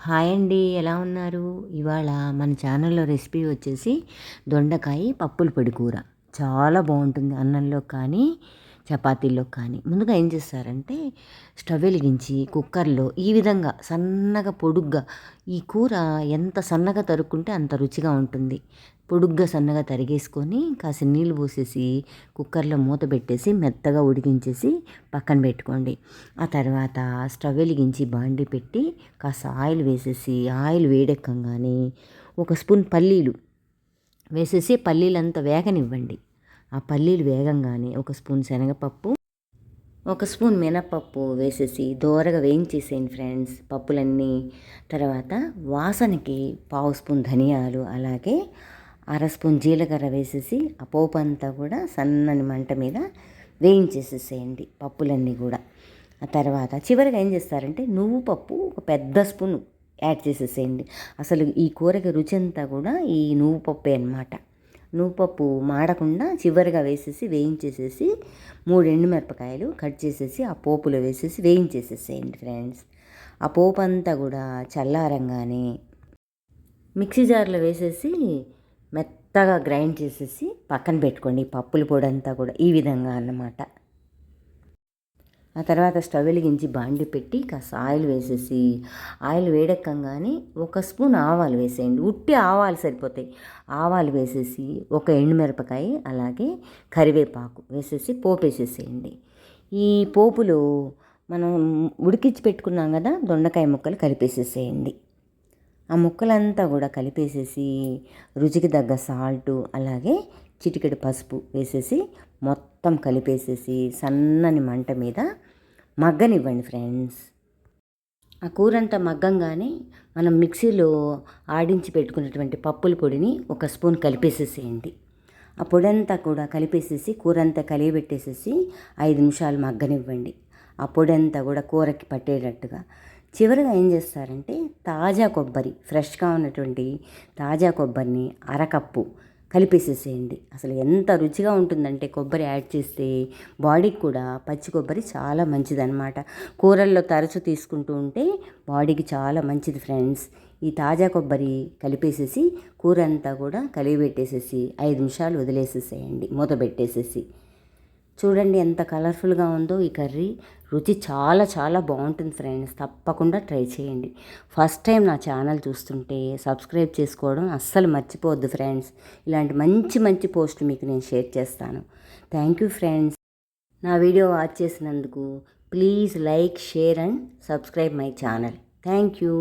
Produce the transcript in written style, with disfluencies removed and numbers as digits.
Hi అండి, ఎలా ఉన్నారు? ఇవాళ మన ఛానల్లో రెసిపీ వచ్చేసి దొండకాయ పప్పుల పొడి కూర. చాలా బాగుంటుంది అన్నంలో కానీ చపాతీల్లో కానీ. ముందుగా ఏం చేస్తారంటే స్టవ్ వెలిగించి కుక్కర్లో ఈ విధంగా సన్నగా పొడుగ్గా, ఈ కూర ఎంత సన్నగా తరుక్కుంటే అంత రుచిగా ఉంటుంది. పొడుగ్గా సన్నగా తరిగేసుకొని కాసిన నీళ్ళు పోసేసి కుక్కర్లో మూత పెట్టేసి మెత్తగా ఉడికించేసి పక్కన పెట్టుకోండి. ఆ తర్వాత స్టవ్ వెలిగించి బాండి పెట్టి కాస్త ఆయిల్ వేసేసి ఆయిల్ వేడెక్కగానే ఒక స్పూన్ పల్లీలు వేసేసి పల్లీలంతా వేగనివ్వండి. ఆ పల్లీలు వేగంగానే ఒక స్పూన్ శనగపప్పు, ఒక స్పూన్ మినపప్పు వేసేసి దోరగా వేయించేసేయండి ఫ్రెండ్స్ పప్పులన్నీ. తర్వాత వాసనకి పావు స్పూన్ ధనియాలు, అలాగే అర స్పూన్ జీలకర్ర వేసేసి ఆ పోపు అంతా కూడా సన్నని మంట మీద వేయించేసేసేయండి పప్పులన్నీ కూడా. ఆ తర్వాత చివరిగా ఏం చేస్తారంటే నువ్వు పప్పు ఒక పెద్ద స్పూన్ యాడ్ చేసేసేయండి. అసలు ఈ కూరకి రుచి అంతా కూడా ఈ నువ్వు పప్పే అన్నమాట. నువ్వుపప్పు మాడకుండా చివరిగా వేసేసి వేయించేసేసి 3 ఎండుమిరపకాయలు కట్ చేసేసి ఆ పోపులో వేసేసి వేయించేసేసేయండి ఫ్రెండ్స్. ఆ పోపు అంతా కూడా చల్లారంగానే మిక్సీ జార్లో వేసేసి మెత్తగా గ్రైండ్ చేసేసి పక్కన పెట్టుకోండి. పప్పుల పొడి అంతా కూడా ఈ విధంగా అన్నమాట. ఆ తర్వాత స్టవ్ వెలిగించి బాండి పెట్టి కాస్త ఆయిల్ వేసేసి ఆయిల్ వేడెక్కగానే ఒక స్పూన్ ఆవాలు వేసేయండి. ఉట్టి ఆవాలు సరిపోతాయి. ఆవాలు వేసేసి ఒక ఎండుమిరపకాయ అలాగే కరివేపాకు వేసేసి పోపు వేసేసేయండి. ఈ పోపులో మనం ఉడికించి పెట్టుకున్నాం కదా దొండకాయ ముక్కలు కలిపేసేసేయండి. ఆ ముక్కలంతా కూడా కలిపేసేసి రుచికి తగ్గ సాల్టు అలాగే చిటికెడు పసుపు వేసేసి మొత్తం కలిపేసేసి సన్నని మంట మీద మగ్గనివ్వండి ఫ్రెండ్స్. ఆ కూరంతా మగ్గంగానే మనం మిక్సీలో ఆడించి పెట్టుకున్నటువంటి పప్పుల పొడిని ఒక స్పూన్ కలిపేసేసేయండి. ఆ పొడి అంతా కూడా కలిపేసేసి కూరంతా కలియబెట్టేసేసి 5 నిమిషాలు మగ్గనివ్వండి. ఆ పొడి అంతా కూడా కూరకి పట్టేటట్టుగా. చివరిగా ఏం చేస్తారంటే తాజా కొబ్బరి, ఫ్రెష్గా ఉన్నటువంటి తాజా కొబ్బరిని అరకప్పు కలిపేసేసేయండి. అసలు ఎంత రుచిగా ఉంటుందంటే కొబ్బరి యాడ్ చేస్తే బాడీకి కూడా పచ్చి కొబ్బరి చాలా మంచిదన్నమాట. కూరల్లో తరచు తీసుకుంటూ ఉంటే బాడీకి చాలా మంచిది ఫ్రెండ్స్. ఈ తాజా కొబ్బరి కలిపేసేసి కూర అంతా కూడా కలిగిపెట్టేసేసి 5 నిమిషాలు వదిలేసేసేయండి మూత పెట్టేసేసి. చూడండి ఎంత కలర్ఫుల్గా ఉందో ఈ కర్రీ. రుచి చాలా చాలా బాగుంటుంది ఫ్రెండ్స్. తప్పకుండా ట్రై చేయండి. ఫస్ట్ టైం నా ఛానల్ చూస్తుంటే సబ్స్క్రైబ్ చేసుకోవడం అస్సలు మర్చిపోవద్దు ఫ్రెండ్స్. ఇలాంటి మంచి మంచి పోస్టులు మీకు నేను షేర్ చేస్తాను. Thank you friends. నా వీడియో వాచ్ చేసినందుకు please like, share and subscribe my channel. Thank you.